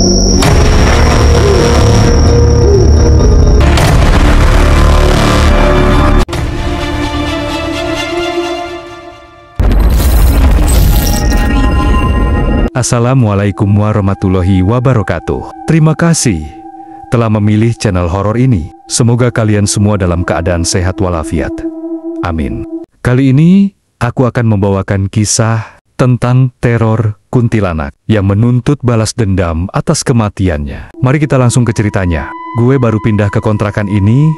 Assalamualaikum warahmatullahi wabarakatuh. Terima kasih telah memilih channel horor ini. Semoga kalian semua dalam keadaan sehat walafiat. Amin. Kali ini aku akan membawakan kisah tentang teror kuntilanak yang menuntut balas dendam atas kematiannya. Mari kita langsung ke ceritanya. Gue baru pindah ke kontrakan ini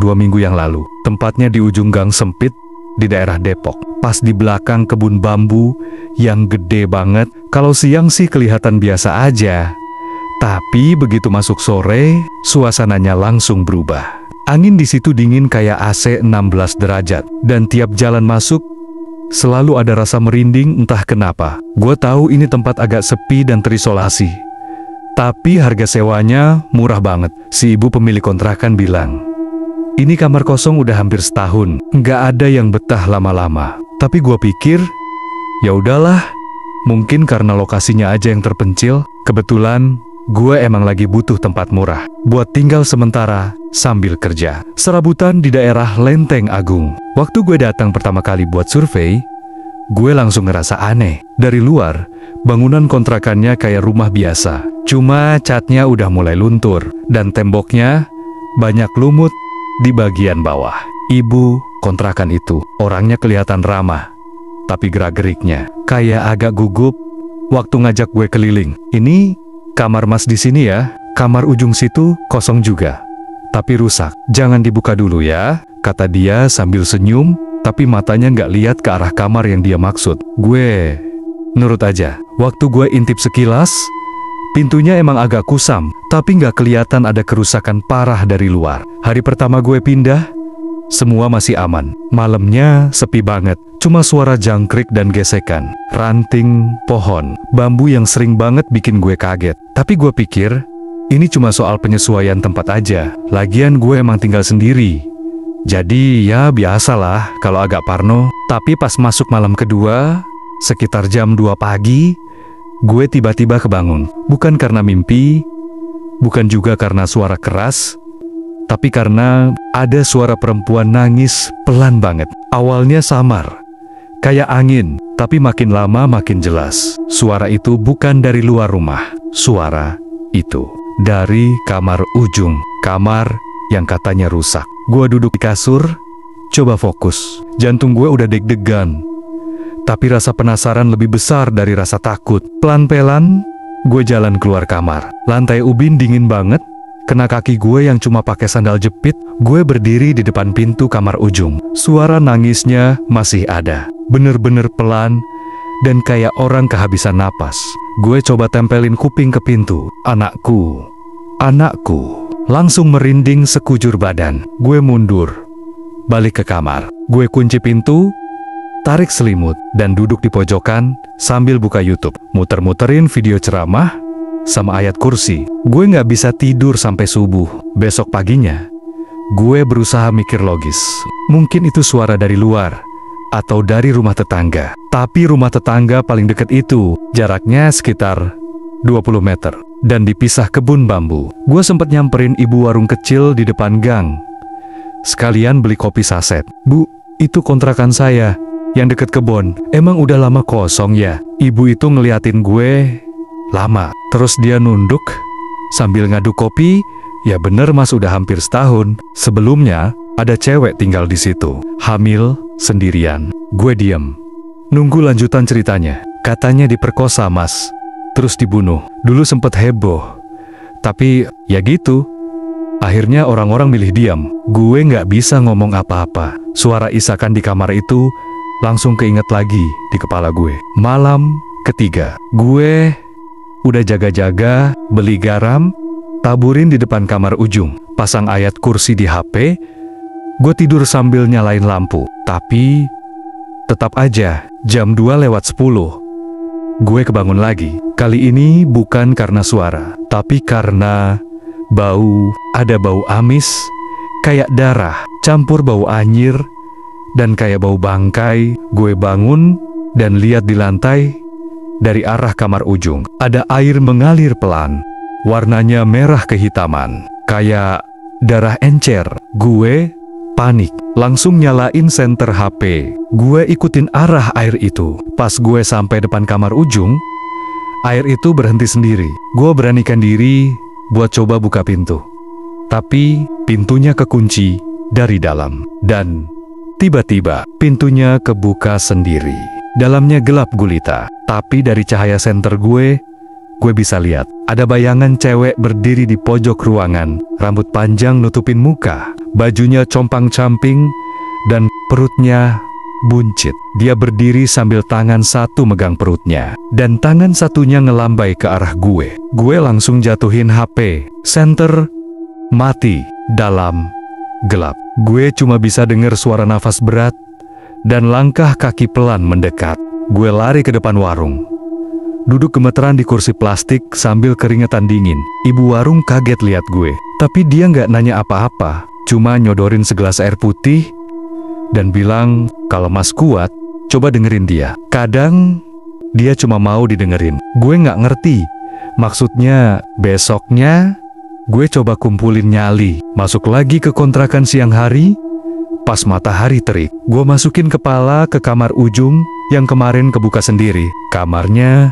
2 minggu yang lalu. Tempatnya di ujung gang sempit di daerah Depok, pas di belakang kebun bambu yang gede banget. Kalau siang sih kelihatan biasa aja, tapi begitu masuk sore, suasananya langsung berubah. Angin di situ dingin kayak AC 16 derajat, dan tiap jalan masuk selalu ada rasa merinding entah kenapa. Gue tahu ini tempat agak sepi dan terisolasi, tapi harga sewanya murah banget. Si ibu pemilik kontrakan bilang, ini kamar kosong udah hampir setahun, nggak ada yang betah lama-lama. Tapi gue pikir, ya udahlah, mungkin karena lokasinya aja yang terpencil. Kebetulan, gue emang lagi butuh tempat murah buat tinggal sementara sambil kerja. Serabutan di daerah Lenteng Agung. Waktu gue datang pertama kali buat survei, gue langsung ngerasa aneh. Dari luar, bangunan kontrakannya kayak rumah biasa. Cuma catnya udah mulai luntur, dan temboknya banyak lumut di bagian bawah. Ibu kontrakan itu orangnya kelihatan ramah, tapi gerak-geriknya kayak agak gugup waktu ngajak gue keliling. Ini kamar mas di sini ya, kamar ujung situ kosong juga, tapi rusak. Jangan dibuka dulu ya, kata dia sambil senyum, tapi matanya nggak lihat ke arah kamar yang dia maksud. Gue nurut aja. Waktu gue intip sekilas, pintunya emang agak kusam, tapi nggak kelihatan ada kerusakan parah dari luar. Hari pertama gue pindah, semua masih aman. Malamnya sepi banget, cuma suara jangkrik dan gesekan ranting pohon bambu yang sering banget bikin gue kaget. Tapi gue pikir, ini cuma soal penyesuaian tempat aja. Lagian gue emang tinggal sendiri, jadi ya biasalah kalau agak parno. Tapi pas masuk malam kedua, sekitar jam 2 pagi, gue tiba-tiba kebangun. Bukan karena mimpi, bukan juga karena suara keras, tapi karena ada suara perempuan nangis pelan banget. Awalnya samar, kayak angin, tapi makin lama makin jelas. Suara itu bukan dari luar rumah. Suara itu dari kamar ujung, kamar yang katanya rusak. Gue duduk di kasur, coba fokus. Jantung gue udah deg-degan, tapi rasa penasaran lebih besar dari rasa takut. Pelan-pelan, gue jalan keluar kamar. Lantai ubin dingin banget, kena kaki gue yang cuma pakai sandal jepit. Gue berdiri di depan pintu kamar ujung. Suara nangisnya masih ada, bener-bener pelan dan kayak orang kehabisan napas. Gue coba tempelin kuping ke pintu. Anakku, anakku. Langsung merinding sekujur badan. Gue mundur, balik ke kamar. Gue kunci pintu, tarik selimut, dan duduk di pojokan sambil buka YouTube. Muter-muterin video ceramah sama ayat kursi. Gue nggak bisa tidur sampai subuh. Besok paginya, gue berusaha mikir logis. Mungkin itu suara dari luar, atau dari rumah tetangga. Tapi rumah tetangga paling deket itu jaraknya sekitar 20 meter. Dan dipisah kebun bambu. Gue sempat nyamperin ibu warung kecil di depan gang, sekalian beli kopi saset. Bu, itu kontrakan saya yang deket kebun. Emang udah lama kosong ya? Ibu itu ngeliatin gue lama. Terus dia nunduk sambil ngaduk kopi. Ya bener mas, udah hampir setahun. Sebelumnya ada cewek tinggal di situ, hamil, sendirian. Gue diem, nunggu lanjutan ceritanya. Katanya diperkosa mas, terus dibunuh. Dulu sempet heboh, tapi ya gitu. Akhirnya orang-orang milih diam. Gue nggak bisa ngomong apa-apa. Suara isakan di kamar itu langsung keinget lagi di kepala gue. Malam ketiga, gue udah jaga-jaga, beli garam, taburin di depan kamar ujung, pasang ayat kursi di HP. Gue tidur sambil nyalain lampu. Tapi tetap aja, jam 2:10, gue kebangun lagi. Kali ini bukan karena suara, tapi karena bau. Ada bau amis, kayak darah, campur bau anyir, dan kayak bau bangkai. Gue bangun dan lihat di lantai, dari arah kamar ujung, ada air mengalir pelan. Warnanya merah kehitaman, kayak darah encer. Gue panik, langsung nyalain senter HP. Gue ikutin arah air itu. Pas gue sampai depan kamar ujung, air itu berhenti sendiri. Gue beranikan diri buat coba buka pintu. Tapi pintunya kekunci dari dalam. Dan tiba-tiba pintunya kebuka sendiri. Dalamnya gelap gulita. Tapi dari cahaya senter gue bisa lihat ada bayangan cewek berdiri di pojok ruangan. Rambut panjang nutupin muka, bajunya compang-camping, dan perutnya buncit. Dia berdiri sambil tangan satu megang perutnya, dan tangan satunya ngelambai ke arah gue. Gue langsung jatuhin HP. Senter mati dalam gelap. Gue cuma bisa dengar suara nafas berat dan langkah kaki pelan mendekat. Gue lari ke depan warung, duduk gemeteran di kursi plastik sambil keringetan dingin. Ibu warung kaget lihat gue, tapi dia nggak nanya apa-apa, cuma nyodorin segelas air putih dan bilang, kalau Mas kuat, coba dengerin dia. Kadang dia cuma mau didengerin. Gue nggak ngerti maksudnya. Besoknya gue coba kumpulin nyali, masuk lagi ke kontrakan siang hari. Pas matahari terik, gue masukin kepala ke kamar ujung yang kemarin kebuka sendiri. Kamarnya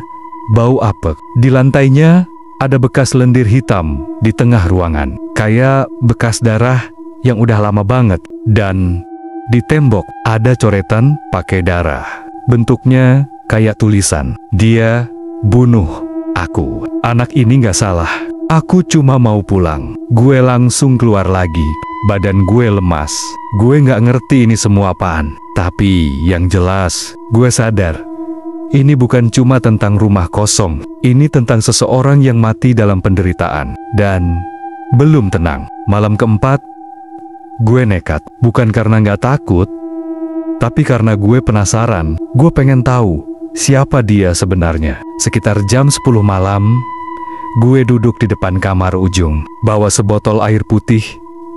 bau apek. Di lantainya ada bekas lendir hitam di tengah ruangan, kayak bekas darah yang udah lama banget. Dan di tembok ada coretan pakai darah. Bentuknya kayak tulisan, "Dia bunuh aku." Anak ini nggak salah. Aku cuma mau pulang. Gue langsung keluar lagi. Badan gue lemas. Gue nggak ngerti ini semua apaan. Tapi yang jelas, gue sadar ini bukan cuma tentang rumah kosong. Ini tentang seseorang yang mati dalam penderitaan. Dan belum tenang. Malam keempat, gue nekat. Bukan karena nggak takut, tapi karena gue penasaran. Gue pengen tahu siapa dia sebenarnya. Sekitar jam 10 malam, gue duduk di depan kamar ujung, bawa sebotol air putih,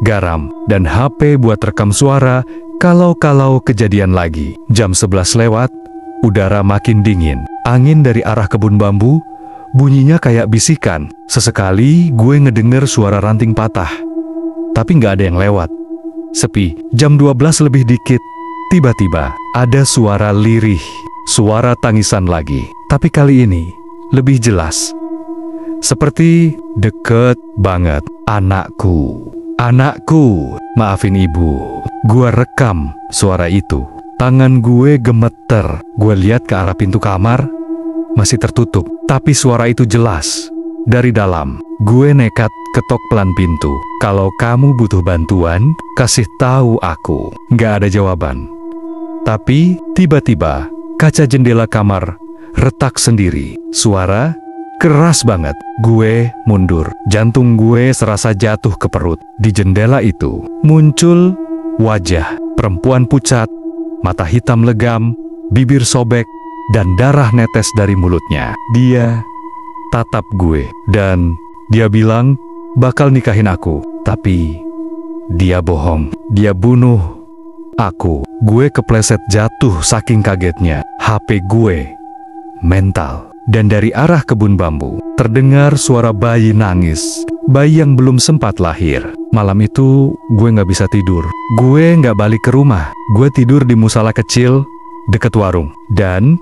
garam, dan HP buat rekam suara kalau kejadian lagi. Jam 11 lewat, udara makin dingin. Angin dari arah kebun bambu, bunyinya kayak bisikan. Sesekali gue ngedenger suara ranting patah, tapi nggak ada yang lewat. Sepi. Jam 12 lebih dikit, tiba-tiba ada suara lirih, suara tangisan lagi. Tapi kali ini lebih jelas, seperti deket banget. Anakku, anakku, maafin ibu. Gua rekam suara itu. Tangan gue gemeter. Gue lihat ke arah pintu kamar, masih tertutup. Tapi suara itu jelas dari dalam. Gue nekat ketok pelan pintu. Kalau kamu butuh bantuan, kasih tahu aku. Nggak ada jawaban. Tapi tiba-tiba kaca jendela kamar retak sendiri. Suara keras banget. Gue mundur. Jantung gue serasa jatuh ke perut. Di jendela itu muncul wajah perempuan pucat, mata hitam legam, bibir sobek, dan darah netes dari mulutnya. Dia tatap gue, dan dia bilang bakal nikahin aku. Tapi dia bohong. Dia bunuh aku. Gue kepleset jatuh saking kagetnya. HP gue mental. Dan dari arah kebun bambu terdengar suara bayi nangis. Bayi yang belum sempat lahir. Malam itu gue gak bisa tidur. Gue gak balik ke rumah. Gue tidur di musala kecil deket warung. Dan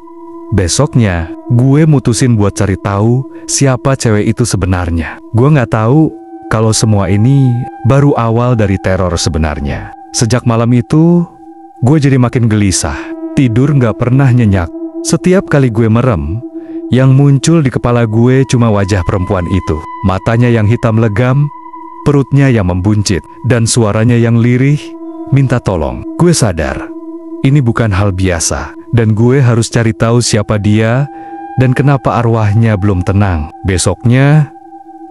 besoknya gue mutusin buat cari tahu siapa cewek itu sebenarnya. Gue gak tahu kalau semua ini baru awal dari teror sebenarnya. Sejak malam itu gue jadi makin gelisah. Tidur gak pernah nyenyak. Setiap kali gue merem, yang muncul di kepala gue cuma wajah perempuan itu. Matanya yang hitam legam, perutnya yang membuncit, dan suaranya yang lirih, minta tolong. Gue sadar, ini bukan hal biasa, dan gue harus cari tahu siapa dia, dan kenapa arwahnya belum tenang. Besoknya,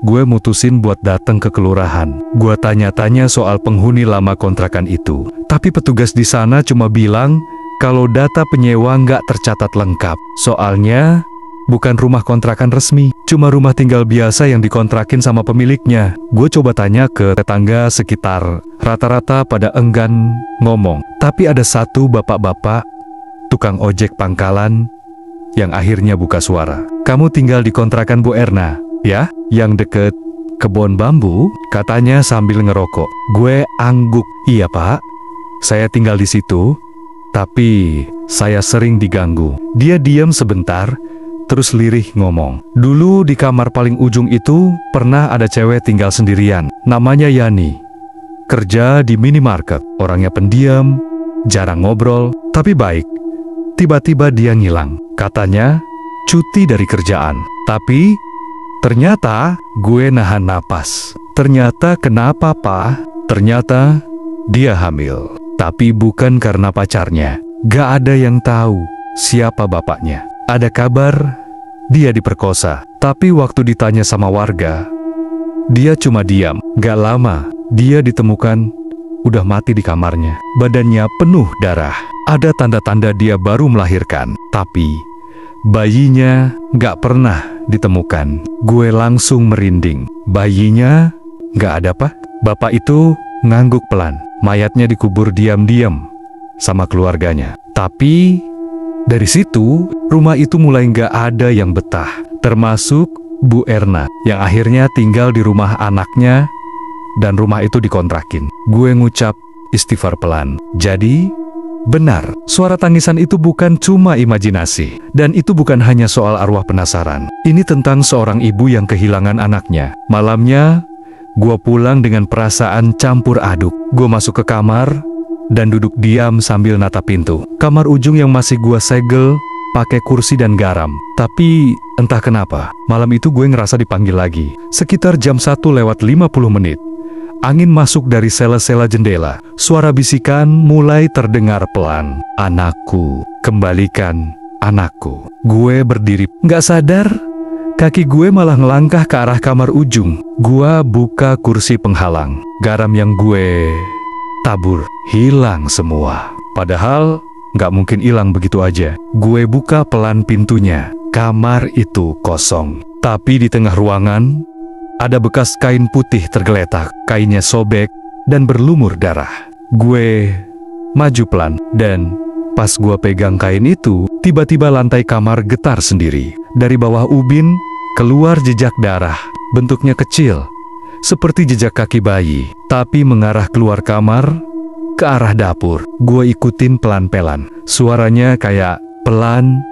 gue mutusin buat datang ke kelurahan. Gue tanya-tanya soal penghuni lama kontrakan itu. Tapi petugas di sana cuma bilang, kalau data penyewa nggak tercatat lengkap. Soalnya bukan rumah kontrakan resmi, cuma rumah tinggal biasa yang dikontrakin sama pemiliknya. Gue coba tanya ke tetangga sekitar, rata-rata pada enggan ngomong. Tapi ada satu bapak-bapak, tukang ojek pangkalan, yang akhirnya buka suara. Kamu tinggal di kontrakan Bu Erna? Ya, yang deket kebun bambu, katanya sambil ngerokok. Gue angguk. Iya pak, saya tinggal di situ, tapi saya sering diganggu. Dia diam sebentar, terus lirih ngomong. Dulu di kamar paling ujung itu pernah ada cewek tinggal sendirian. Namanya Yani. Kerja di minimarket. Orangnya pendiam, jarang ngobrol, tapi baik. Tiba-tiba dia ngilang. Katanya cuti dari kerjaan. Tapi ternyata gue nahan napas. Ternyata kenapa pak? Ternyata dia hamil. Tapi bukan karena pacarnya. Gak ada yang tahu siapa bapaknya. Ada kabar dia diperkosa. Tapi waktu ditanya sama warga, dia cuma diam. Gak lama dia ditemukan udah mati di kamarnya. Badannya penuh darah. Ada tanda-tanda dia baru melahirkan. Tapi bayinya gak pernah ditemukan. Gue langsung merinding. Bayinya gak ada pak? Bapak itu ngangguk pelan. Mayatnya dikubur diam-diam sama keluarganya. Tapi dari situ rumah itu mulai gak ada yang betah. Termasuk Bu Erna yang akhirnya tinggal di rumah anaknya dan rumah itu dikontrakin. Gue ngucap istighfar pelan. Jadi benar, suara tangisan itu bukan cuma imajinasi. Dan itu bukan hanya soal arwah penasaran. Ini tentang seorang ibu yang kehilangan anaknya. Malamnya gue pulang dengan perasaan campur aduk. Gue masuk ke kamar dan duduk diam sambil natap pintu. Kamar ujung yang masih gue segel pakai kursi dan garam. Tapi entah kenapa malam itu gue ngerasa dipanggil lagi. Sekitar jam 1:50 menit. Angin masuk dari sela-sela jendela. Suara bisikan mulai terdengar pelan. Anakku, kembalikan anakku. Gue berdiri, gak sadar kaki gue malah ngelangkah ke arah kamar ujung. Gue buka kursi penghalang. Garam yang gue tabur hilang semua. Padahal gak mungkin hilang begitu aja. Gue buka pelan pintunya. Kamar itu kosong. Tapi di tengah ruangan ada bekas kain putih tergeletak. Kainnya sobek dan berlumur darah. Gue maju pelan dan pas gue pegang kain itu, tiba-tiba lantai kamar getar sendiri. Dari bawah ubin keluar jejak darah. Bentuknya kecil, seperti jejak kaki bayi, tapi mengarah keluar kamar ke arah dapur. Gue ikutin pelan-pelan. Suaranya kayak pelan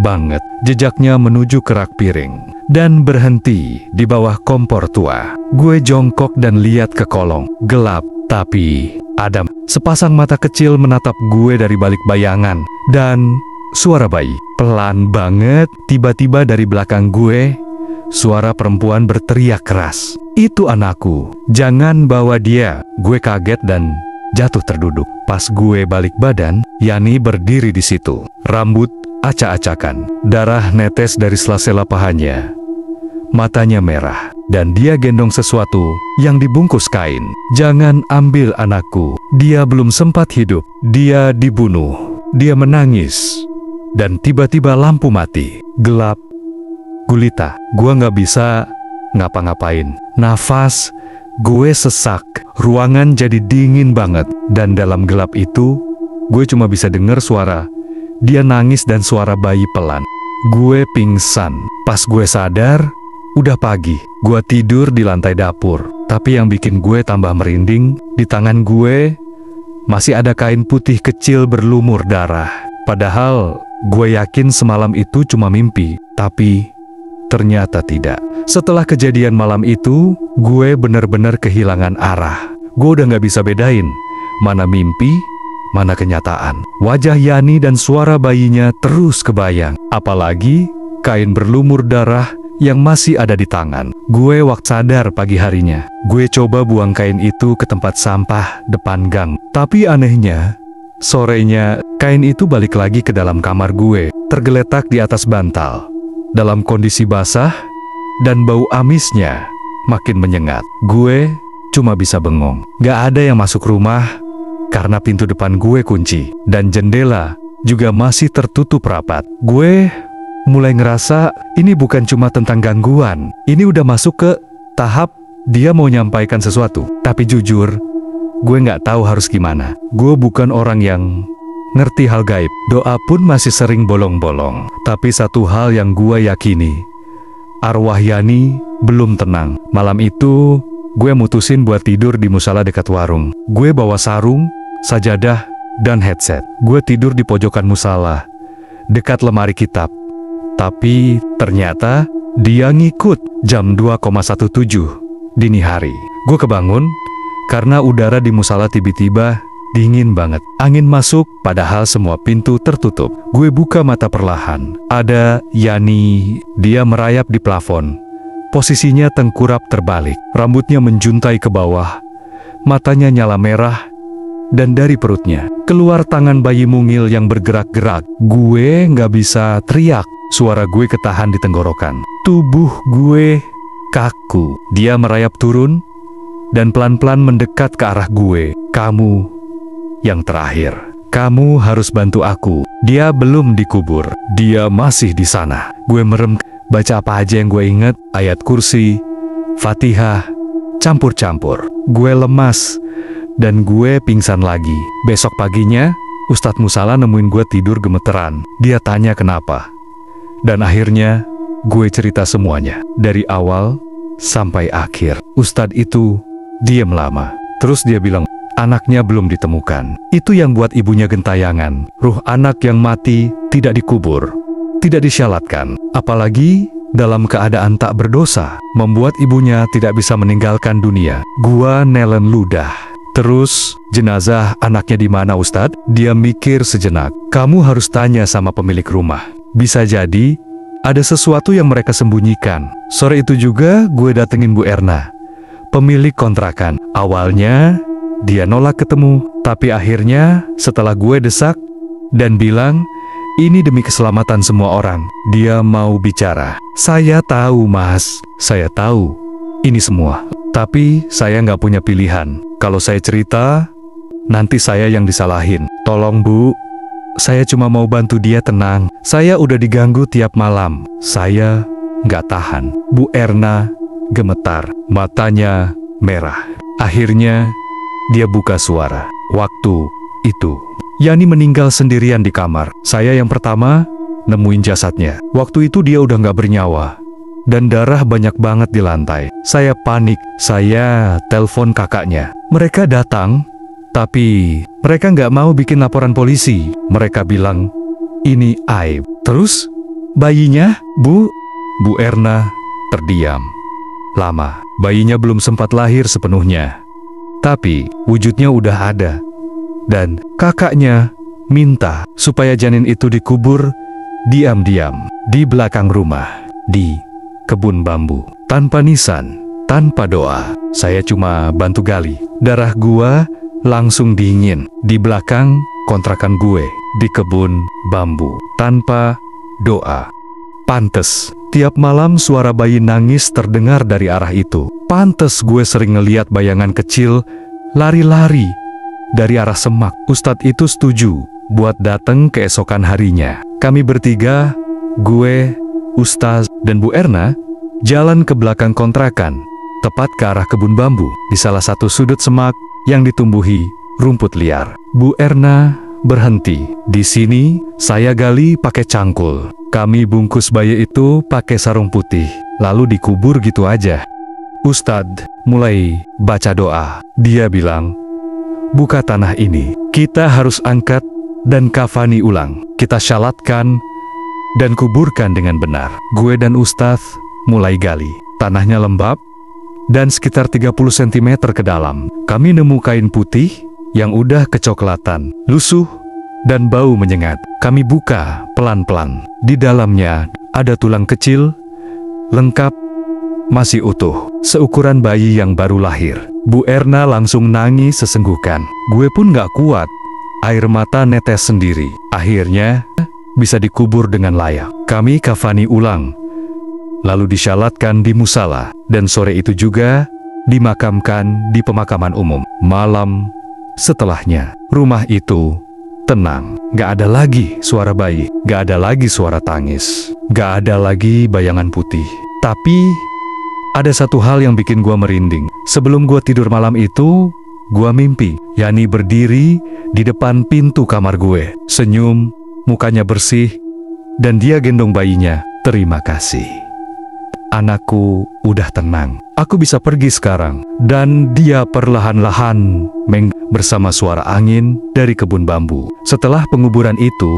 banget. Jejaknya menuju ke rak piring dan berhenti di bawah kompor tua. Gue jongkok dan lihat ke kolong. Gelap, tapi adem. Sepasang mata kecil menatap gue dari balik bayangan. Dan suara bayi, pelan banget. Tiba-tiba dari belakang gue, suara perempuan berteriak keras. Itu anakku, jangan bawa dia. Gue kaget dan jatuh terduduk. Pas gue balik badan, Yani berdiri di situ. Rambut acak-acakan, darah netes dari sela-sela pahanya. Matanya merah, dan dia gendong sesuatu yang dibungkus kain. Jangan ambil anakku, dia belum sempat hidup. Dia dibunuh. Dia menangis. Dan tiba-tiba lampu mati. Gelap, gulita. Gua nggak bisa ngapa-ngapain. Nafas gue sesak. Ruangan jadi dingin banget. Dan dalam gelap itu, gue cuma bisa dengar suara dia nangis dan suara bayi pelan. Gue pingsan. Pas gue sadar, udah pagi. Gue tidur di lantai dapur. Tapi yang bikin gue tambah merinding, di tangan gue masih ada kain putih kecil berlumur darah. Padahal gue yakin semalam itu cuma mimpi. Tapi ternyata tidak. Setelah kejadian malam itu, gue benar-benar kehilangan arah. Gue udah gak bisa bedain mana mimpi, mana kenyataan. Wajah Yani dan suara bayinya terus kebayang. Apalagi kain berlumur darah yang masih ada di tangan. Gue waktu sadar pagi harinya. Gue coba buang kain itu ke tempat sampah depan gang. Tapi anehnya, sorenya kain itu balik lagi ke dalam kamar gue. Tergeletak di atas bantal. Dalam kondisi basah dan bau amisnya makin menyengat. Gue cuma bisa bengong. Gak ada yang masuk rumah karena pintu depan gue kunci, dan jendela juga masih tertutup rapat. Gue mulai ngerasa ini bukan cuma tentang gangguan. Ini udah masuk ke tahap dia mau nyampaikan sesuatu. Tapi jujur, gue nggak tahu harus gimana. Gue bukan orang yang ngerti hal gaib. Doa pun masih sering bolong-bolong. Tapi satu hal yang gue yakini, arwah Yani belum tenang. Malam itu, gue mutusin buat tidur di musala dekat warung. Gue bawa sarung, sajadah, dan headset. Gue tidur di pojokan musala, dekat lemari kitab. Tapi ternyata dia ngikut. Jam 2,17 dini hari. Gue kebangun karena udara di musala tiba-tiba dingin banget. Angin masuk padahal semua pintu tertutup. Gue buka mata perlahan. Ada Yani. Dia merayap di plafon. Posisinya tengkurap terbalik. Rambutnya menjuntai ke bawah. Matanya nyala merah. Dan dari perutnya keluar tangan bayi mungil yang bergerak-gerak. Gue nggak bisa teriak. Suara gue ketahan di tenggorokan. Tubuh gue kaku. Dia merayap turun dan pelan-pelan mendekat ke arah gue. Kamu yang terakhir. Kamu harus bantu aku. Dia belum dikubur. Dia masih di sana. Gue merem. Baca apa aja yang gue inget. Ayat kursi, Fatihah, campur-campur. Gue lemas dan gue pingsan lagi. Besok paginya, Ustadz Musala nemuin gue tidur gemeteran. Dia tanya kenapa. Dan akhirnya, gue cerita semuanya. Dari awal sampai akhir. Ustadz itu diem lama. Terus dia bilang, anaknya belum ditemukan. Itu yang buat ibunya gentayangan. Ruh anak yang mati tidak dikubur, tidak disyalatkan. Apalagi dalam keadaan tak berdosa. Membuat ibunya tidak bisa meninggalkan dunia. Gua nelen ludah. Terus, jenazah anaknya di mana Ustadz? Dia mikir sejenak. Kamu harus tanya sama pemilik rumah. Bisa jadi, ada sesuatu yang mereka sembunyikan. Sore itu juga gue datengin Bu Erna, pemilik kontrakan. Awalnya, dia nolak ketemu. Tapi akhirnya, setelah gue desak dan bilang, ini demi keselamatan semua orang, dia mau bicara. Saya tahu mas, saya tahu ini semua. Tapi saya nggak punya pilihan. Kalau saya cerita, nanti saya yang disalahin. Tolong Bu, saya cuma mau bantu dia tenang. Saya udah diganggu tiap malam. Saya nggak tahan. Bu Erna gemetar, matanya merah. Akhirnya, dia buka suara. Waktu itu, Yani meninggal sendirian di kamar. Saya yang pertama nemuin jasadnya. Waktu itu dia udah nggak bernyawa. Dan darah banyak banget di lantai. Saya panik. Saya telepon kakaknya. Mereka datang, tapi mereka nggak mau bikin laporan polisi. Mereka bilang, ini aib. Terus, bayinya, Bu Erna terdiam lama. Bayinya belum sempat lahir sepenuhnya. Tapi, wujudnya udah ada. Dan kakaknya minta supaya janin itu dikubur diam-diam di belakang rumah, di kebun bambu. Tanpa nisan, tanpa doa. Saya cuma bantu gali. Darah gua langsung dingin di belakang kontrakan gue, di kebun bambu. Tanpa doa. Pantes, tiap malam suara bayi nangis terdengar dari arah itu. Pantes gue sering ngeliat bayangan kecil lari-lari dari arah semak. Ustadz itu setuju buat datang keesokan harinya. Kami bertiga, gue, Ustaz, dan Bu Erna, jalan ke belakang kontrakan, tepat ke arah kebun bambu, di salah satu sudut semak yang ditumbuhi rumput liar. Bu Erna berhenti. Di sini, saya gali pakai cangkul. Kami bungkus bayi itu pakai sarung putih, lalu dikubur gitu aja. Ustadz mulai baca doa. Dia bilang, buka tanah ini, kita harus angkat dan kafani ulang. Kita syalatkan dan kuburkan dengan benar. Gue dan Ustadz mulai gali. Tanahnya lembab dan sekitar 30 cm ke dalam. Kami nemu kain putih yang udah kecoklatan, lusuh, dan bau menyengat. Kami buka pelan-pelan. Di dalamnya ada tulang kecil, lengkap, masih utuh, seukuran bayi yang baru lahir. Bu Erna langsung nangis sesenggukan. Gue pun gak kuat. Air mata netes sendiri. Akhirnya, bisa dikubur dengan layak. Kami kafani ulang, lalu disyalatkan di musala, dan sore itu juga dimakamkan di pemakaman umum. Malam setelahnya, rumah itu tenang. Gak ada lagi suara bayi, gak ada lagi suara tangis, gak ada lagi bayangan putih. Tapi, ada satu hal yang bikin gua merinding. Sebelum gua tidur malam itu, gua mimpi Yani berdiri di depan pintu kamar gue, senyum, mukanya bersih, dan dia gendong bayinya. Terima kasih. anakku udah tenang. Aku bisa pergi sekarang. Dan dia perlahan-lahan bersama suara angin dari kebun bambu. Setelah penguburan itu,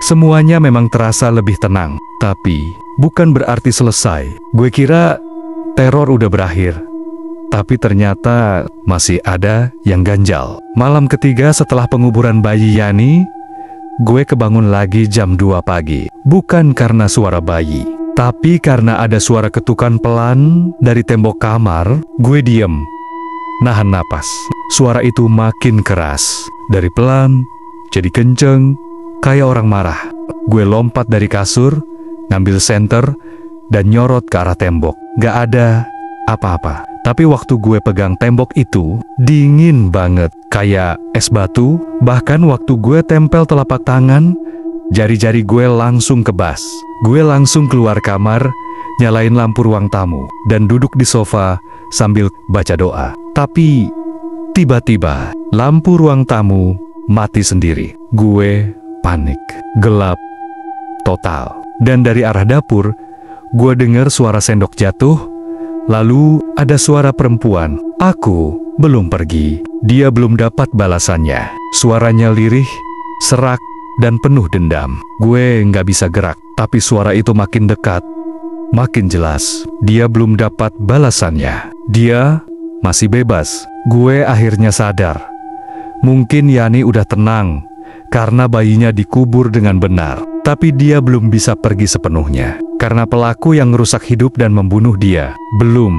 semuanya memang terasa lebih tenang. Tapi, bukan berarti selesai. Gue kira teror udah berakhir. Tapi ternyata masih ada yang ganjal. Malam ketiga setelah penguburan bayi Yani, gue kebangun lagi jam 2 pagi. Bukan karena suara bayi, tapi karena ada suara ketukan pelan dari tembok kamar. Gue diem, nahan napas. Suara itu makin keras. Dari pelan, jadi kenceng, kayak orang marah. Gue lompat dari kasur, ngambil senter, dan nyorot ke arah tembok. Gak ada apa-apa. Tapi waktu gue pegang tembok itu, dingin banget, kayak es batu. Bahkan waktu gue tempel telapak tangan, jari-jari gue langsung kebas. Gue langsung keluar kamar, nyalain lampu ruang tamu, dan duduk di sofa sambil baca doa. Tapi, tiba-tiba, lampu ruang tamu mati sendiri. Gue panik, gelap, total. Dan dari arah dapur, gue dengar suara sendok jatuh. Lalu ada suara perempuan. Aku belum pergi. Dia belum dapat balasannya. Suaranya lirih, serak, dan penuh dendam. Gue nggak bisa gerak, tapi suara itu makin dekat, makin jelas. Dia belum dapat balasannya. Dia masih bebas. Gue akhirnya sadar. Mungkin Yani udah tenang, karena bayinya dikubur dengan benar. Tapi dia belum bisa pergi sepenuhnya, karena pelaku yang merusak hidup dan membunuh dia belum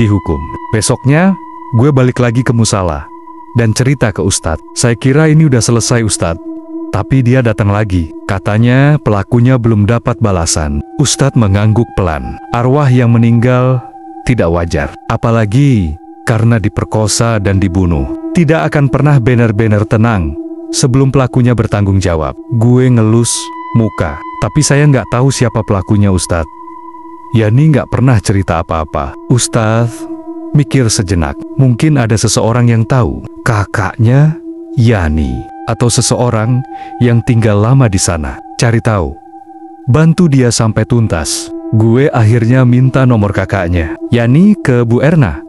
dihukum. Besoknya, gue balik lagi ke musala dan cerita ke Ustadz. Saya kira ini udah selesai Ustadz. Tapi dia datang lagi. Katanya pelakunya belum dapat balasan. Ustadz mengangguk pelan. Arwah yang meninggal tidak wajar. Apalagi karena diperkosa dan dibunuh. Tidak akan pernah benar-benar tenang sebelum pelakunya bertanggung jawab. Gue ngelus muka. Tapi saya nggak tahu siapa pelakunya Ustadz. Yani nggak pernah cerita apa-apa. Ustadz mikir sejenak. Mungkin ada seseorang yang tahu. Kakaknya Yani. Atau seseorang yang tinggal lama di sana. Cari tahu. Bantu dia sampai tuntas. Gue akhirnya minta nomor kakaknya. Yani ke Bu Erna.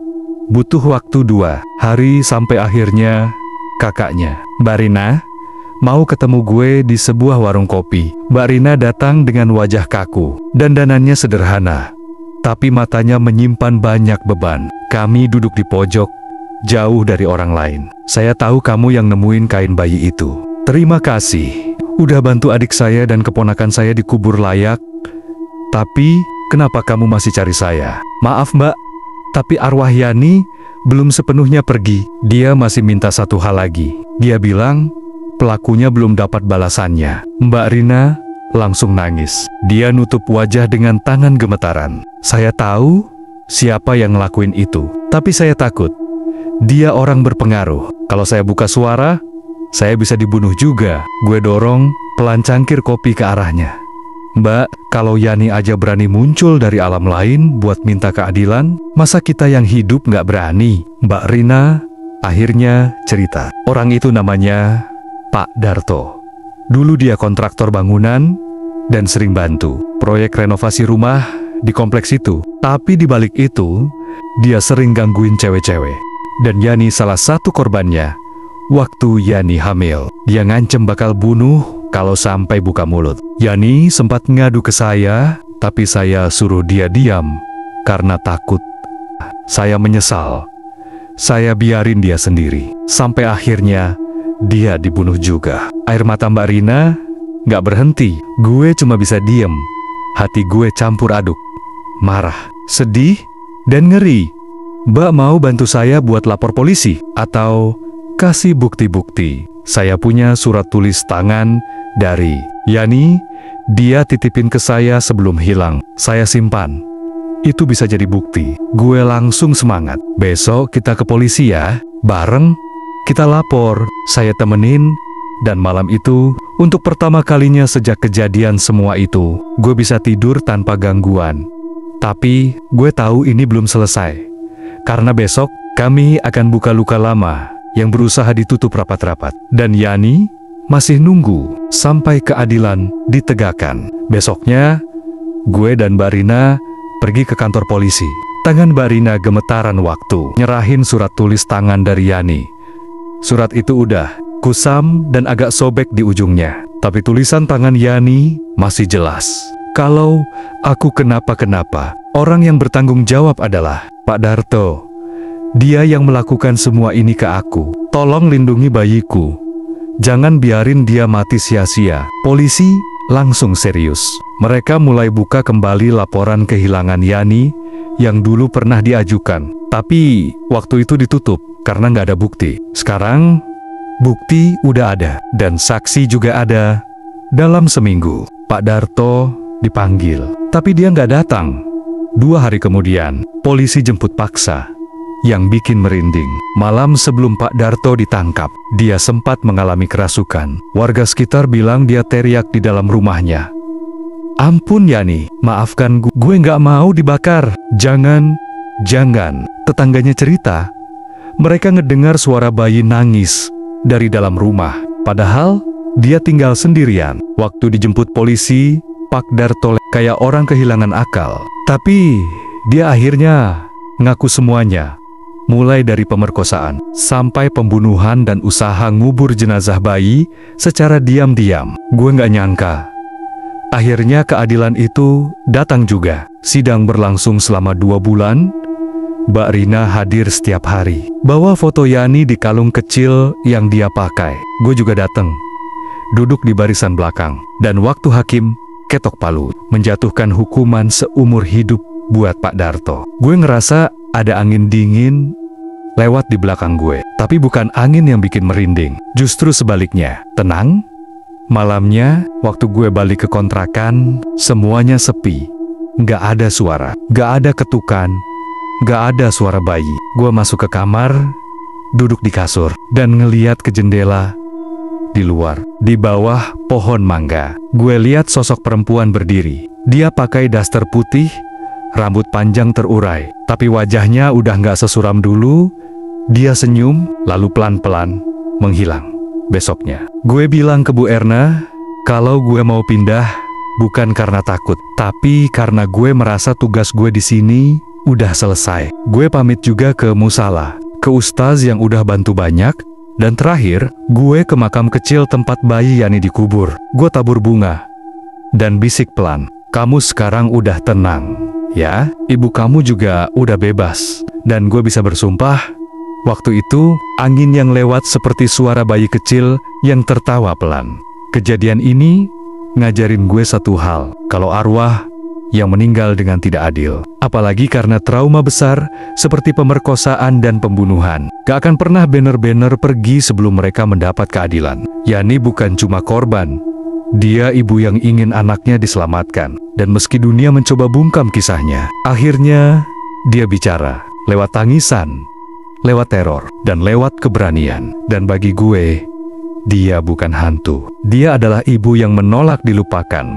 Butuh waktu 2 hari sampai akhirnya kakaknya, Mbak Rina, mau ketemu gue di sebuah warung kopi. Mbak Rina datang dengan wajah kaku. Dandanannya sederhana, tapi matanya menyimpan banyak beban. Kami duduk di pojok, jauh dari orang lain. Saya tahu kamu yang nemuin kain bayi itu. Terima kasih. Udah bantu adik saya dan keponakan saya dikubur layak. Tapi, kenapa kamu masih cari saya? Maaf Mbak, tapi arwah Yani belum sepenuhnya pergi. Dia masih minta satu hal lagi. Dia bilang, pelakunya belum dapat balasannya. Mbak Rina langsung nangis. Dia nutup wajah dengan tangan gemetaran. Saya tahu siapa yang ngelakuin itu, tapi saya takut. Dia orang berpengaruh. Kalau saya buka suara, saya bisa dibunuh juga. Gue dorong pelan cangkir kopi ke arahnya. Mbak, kalau Yani aja berani muncul dari alam lain buat minta keadilan, masa kita yang hidup nggak berani? Mbak Rina akhirnya cerita. Orang itu namanya Pak Darto. Dulu dia kontraktor bangunan dan sering bantu proyek renovasi rumah di kompleks itu. Tapi di balik itu, dia sering gangguin cewek-cewek. Dan Yani salah satu korbannya. Waktu Yani hamil, dia ngancem bakal bunuh kalau sampai buka mulut. Yani sempat ngadu ke saya, tapi saya suruh dia diam karena takut. Saya menyesal. Saya biarin dia sendiri. Sampai akhirnya dia dibunuh juga. Air mata Mbak Rina nggak berhenti. Gue cuma bisa diem. Hati gue campur aduk. Marah, sedih, dan ngeri. Mbak mau bantu saya buat lapor polisi? Atau kasih bukti-bukti? Saya punya surat tulis tangan dari Yani. Dia titipin ke saya sebelum hilang. Saya simpan. Itu bisa jadi bukti. Gue langsung semangat. Besok kita ke polisi ya. Bareng kita lapor. Saya temenin. Dan malam itu, untuk pertama kalinya sejak kejadian semua itu, gue bisa tidur tanpa gangguan. Tapi, gue tahu ini belum selesai. Karena besok, kami akan buka luka lama yang berusaha ditutup rapat-rapat. Dan Yani masih nunggu sampai keadilan ditegakkan. Besoknya, gue dan Mbak Rina pergi ke kantor polisi. Tangan Mbak Rina gemetaran waktu nyerahin surat tulis tangan dari Yani. Surat itu udah kusam dan agak sobek di ujungnya. Tapi tulisan tangan Yani masih jelas. Kalau aku kenapa-kenapa, orang yang bertanggung jawab adalah Pak Darto. Dia yang melakukan semua ini ke aku. Tolong lindungi bayiku. Jangan biarin dia mati sia-sia. Polisi langsung serius. Mereka mulai buka kembali laporan kehilangan Yani yang dulu pernah diajukan. Tapi waktu itu ditutup karena nggak ada bukti. Sekarang bukti udah ada dan saksi juga ada. Dalam seminggu, Pak Darto dipanggil. Tapi dia nggak datang. 2 hari kemudian, polisi jemput paksa. Yang bikin merinding, malam sebelum Pak Darto ditangkap, dia sempat mengalami kerasukan. Warga sekitar bilang dia teriak di dalam rumahnya. Ampun Yani, maafkan gue nggak mau dibakar. Jangan. Tetangganya cerita, mereka ngedengar suara bayi nangis dari dalam rumah. Padahal, dia tinggal sendirian. Waktu dijemput polisi, Pak Darto kayak orang kehilangan akal. Tapi, dia akhirnya ngaku semuanya. Mulai dari pemerkosaan, sampai pembunuhan dan usaha ngubur jenazah bayi secara diam-diam. Gue nggak nyangka. Akhirnya keadilan itu datang juga. Sidang berlangsung selama 2 bulan. Mbak Rina hadir setiap hari. Bawa foto Yani di kalung kecil yang dia pakai. Gue juga datang. Duduk di barisan belakang. Dan waktu hakim ketok palu, menjatuhkan hukuman seumur hidup buat Pak Darto. Gue ngerasa ada angin dingin lewat di belakang gue. Tapi bukan angin yang bikin merinding. Justru sebaliknya, tenang. Malamnya, waktu gue balik ke kontrakan, semuanya sepi. Gak ada suara, gak ada ketukan, gak ada suara bayi. Gue masuk ke kamar, duduk di kasur, dan ngeliat ke jendela. Di luar, di bawah pohon mangga, gue lihat sosok perempuan berdiri. Dia pakai daster putih, rambut panjang terurai, tapi wajahnya udah nggak sesuram dulu. Dia senyum, lalu pelan-pelan menghilang. Besoknya, gue bilang ke Bu Erna, kalau gue mau pindah, bukan karena takut, tapi karena gue merasa tugas gue di sini udah selesai. Gue pamit juga ke musala, ke ustaz yang udah bantu banyak, dan terakhir, gue ke makam kecil tempat bayi Yani dikubur. Gue tabur bunga, dan bisik pelan, kamu sekarang udah tenang. Ya, ibu kamu juga udah bebas. Dan gue bisa bersumpah, waktu itu, angin yang lewat seperti suara bayi kecil yang tertawa pelan. Kejadian ini ngajarin gue satu hal, kalau arwah yang meninggal dengan tidak adil, apalagi karena trauma besar seperti pemerkosaan dan pembunuhan, gak akan pernah bener-bener pergi sebelum mereka mendapat keadilan. Yani bukan cuma korban, dia ibu yang ingin anaknya diselamatkan. Dan meski dunia mencoba bungkam kisahnya, akhirnya dia bicara lewat tangisan, lewat teror, dan lewat keberanian. Dan bagi gue, dia bukan hantu. Dia adalah ibu yang menolak dilupakan.